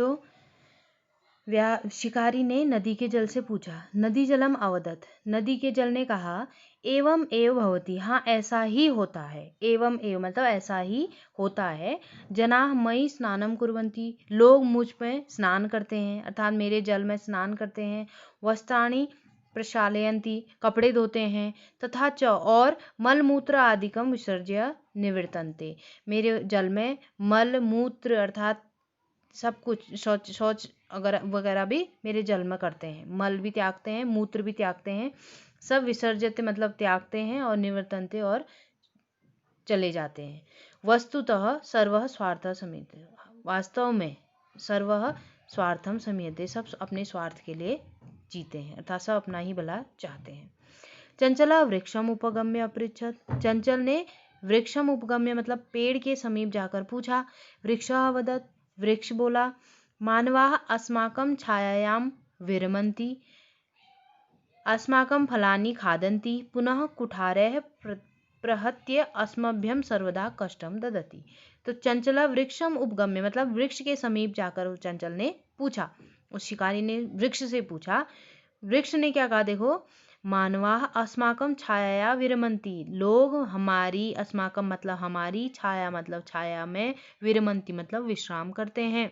तो शिकारी ने नदी के जल से पूछा। नदी जलम अवदत्, नदी के जल ने कहा, एवं एव भवति, हाँ ऐसा ही होता है। एवं एव मतलब ऐसा ही होता है। जनाः मयि स्नानम कुर्वन्ति, लोग मुझ में स्नान करते हैं, अर्थात मेरे जल में स्नान करते हैं। वस्त्राणि प्रक्षालयन्ति, कपड़े धोते हैं। तथा च और मल मूत्र आदिकम विसर्ज्य निवर्तन्ते, मेरे जल में मल मूत्र अर्थात सब कुछ शौच वगैरह भी मेरे जल में करते हैं। मल भी त्यागते हैं, मूत्र भी त्यागते हैं, सब विसर्जित मतलब त्यागते हैं और निवर्तन्ते और चले जाते हैं। वस्तुतः सर्वः स्वार्थः समीयते, वास्तव में सर्वः स्वार्थम समीयते, सब अपने स्वार्थ के लिए जीते हैं, अर्थात सब अपना ही भला चाहते हैं। चंचला वृक्षम उपगम्य अपृच्छत, चंचल ने वृक्षम उपगम्य मतलब पेड़ के समीप जाकर पूछा। वृक्षः वदत्, वृक्ष बोला, मानवाः अस्माकं छायायां विरमन्ति, अस्माकं फलानि खादन्ति, पुनः कुठारैः प्रहत्य अस्मभ्यं सर्वदा कष्टं ददति। तो चंचला वृक्षम उपगम्य मतलब वृक्ष के समीप जाकर उस चंचल ने पूछा, उस शिकारी ने वृक्ष से पूछा। वृक्ष ने क्या कहा, देखो, मानवाः अस्माकं छायाया विरमन्ति, लोग हमारी, अस्माकं मतलब हमारी, छाया मतलब छाया में, विरमन्ति मतलब विश्राम करते हैं,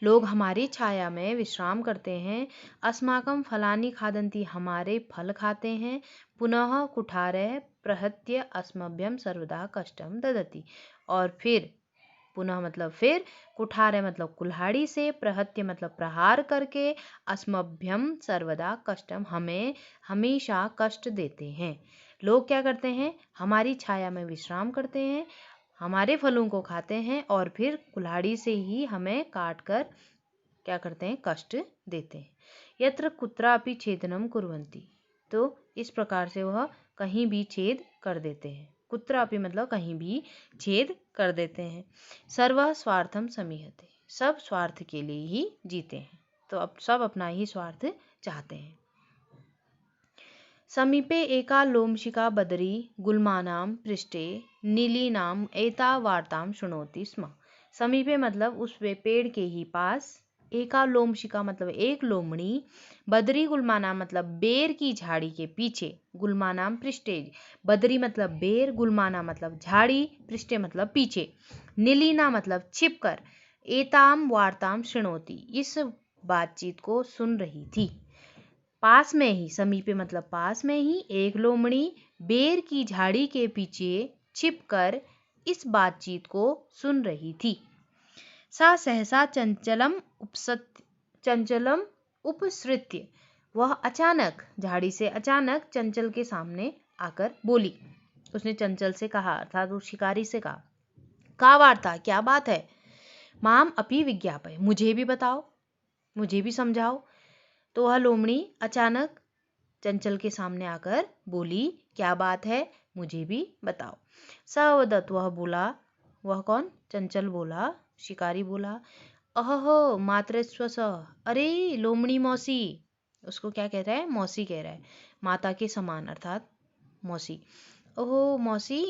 लोग हमारी छाया में विश्राम करते हैं। अस्माकं फलानि खादन्ति, हमारे फल खाते हैं। पुनः कुठारैः प्रहत्य अस्मभ्यं सर्वदा कष्टं ददति, और फिर पुनः मतलब फिर, कुठारैः मतलब कुल्हाड़ी से, प्रहत्य मतलब प्रहार करके, अस्मभ्यं सर्वदा कष्टम हमें हमेशा कष्ट देते हैं। लोग क्या करते हैं, हमारी छाया में विश्राम करते हैं, हमारे फलों को खाते हैं और फिर कुल्हाड़ी से ही हमें काट कर क्या करते हैं, कष्ट देते हैं। यत्र कुत्रापि छेदनम कुर्वन्ति, तो इस प्रकार से वह कहीं भी छेद कर देते हैं। कुत्रापि मतलब कहीं भी छेद कर देते हैं। सर्वः स्वार्थम समीहते, सब स्वार्थ के लिए ही जीते हैं, तो अब सब अपना ही स्वार्थ चाहते हैं। समीपे एका लोमशिका बदरी गुल्मानां पृष्ठे नीलीनां एता वार्तां शृणोति स्म। समीपे मतलब उस पेड़ के ही पास, एका लोमशिका मतलब एक लोमड़ी, बदरी गुल्माना मतलब बेर की झाड़ी के पीछे, गुल्मानाम पृष्ठे, बदरी मतलब बेर, गुल्माना मतलब झाड़ी, पृष्ठे मतलब पीछे, नीलीना मतलब छिपकर, एताम वार्ताम शृणोति इस बातचीत को सुन रही थी। पास में ही, समीपे मतलब पास में ही, एक लोमड़ी बेर की झाड़ी के पीछे छिपकर इस बातचीत को सुन रही थी। सा सहसा चंचलम उपसृत्य, वह अचानक झाड़ी से अचानक चंचल के सामने आकर बोली। उसने चंचल से कहा, अर्थात उस शिकारी से कहा, का वार्ता, क्या बात है। माम अपि विज्ञापय, मुझे भी बताओ, मुझे भी समझाओ। तो वह लोमड़ी अचानक चंचल के सामने आकर बोली, क्या बात है, मुझे भी बताओ। सवदत, वह बोला, वह कौन, चंचल बोला, शिकारी बोला, अहो मात्र स्वस, अरे लोमड़ी मौसी, उसको क्या कह रहा है, मौसी कह रहा है, माता के समान अर्थात मौसी। ओहो मौसी,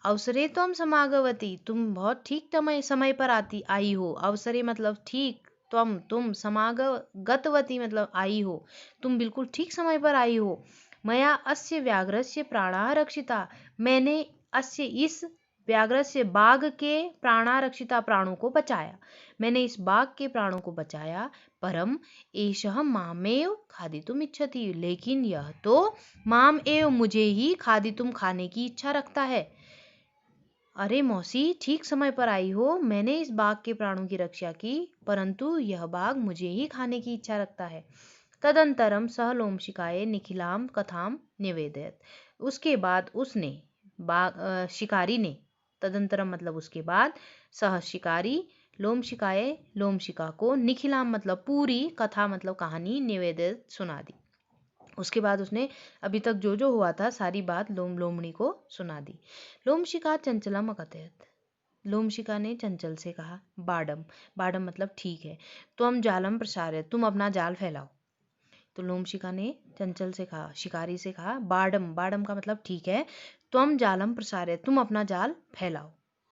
अवसरे तुम समागवती, तुम बहुत ठीक समय पर आई हो। अवसरे मतलब ठीक, तुम समागतवती मतलब आई हो, तुम बिल्कुल ठीक समय पर आई हो। मया अस्य व्याघ्रस्य प्राणा रक्षिता, मैंने अस्य इस व्याघ्रस्य बाघ के प्राणा रक्षिता, प्राणों को बचाया, मैंने इस बाघ के प्राणों को बचाया। परम एषः मामेव खादितुम इच्छति, लेकिन यह तो माम एव मुझे ही खादितुम खाने की इच्छा रखता है। अरे मौसी, ठीक समय पर आई हो, मैंने इस बाघ के प्राणों की रक्षा की, परंतु यह बाघ मुझे ही खाने की इच्छा रखता है। तदंतरम सह लोमशिकाये निखिलाम कथाम निवेदयत, उसके बाद उसने शिकारी ने, तदंतरम मतलब उसके बाद, सह शिकारी लोमशिकाये लोमशिका को, निखिलाम मतलब पूरी, कथा मतलब कहानी, निवेदित सुना दी। उसके बाद उसने अभी तक जो जो हुआ था सारी बात लोमड़ी को सुना दी। लोमशिका चंचलम अकथयत, लोमशिका ने चंचल से कहा, बाडम, बाडम मतलब ठीक है, तुम जालम प्रसार्य, तुम अपना जाल फैलाओ। तो लोमशिका ने चंचल से कहा, शिकारी से कहा, बाडम, बाडम का मतलब ठीक है, तुम जालम प्रसार्य, तुम अपना जाल फैलाओ।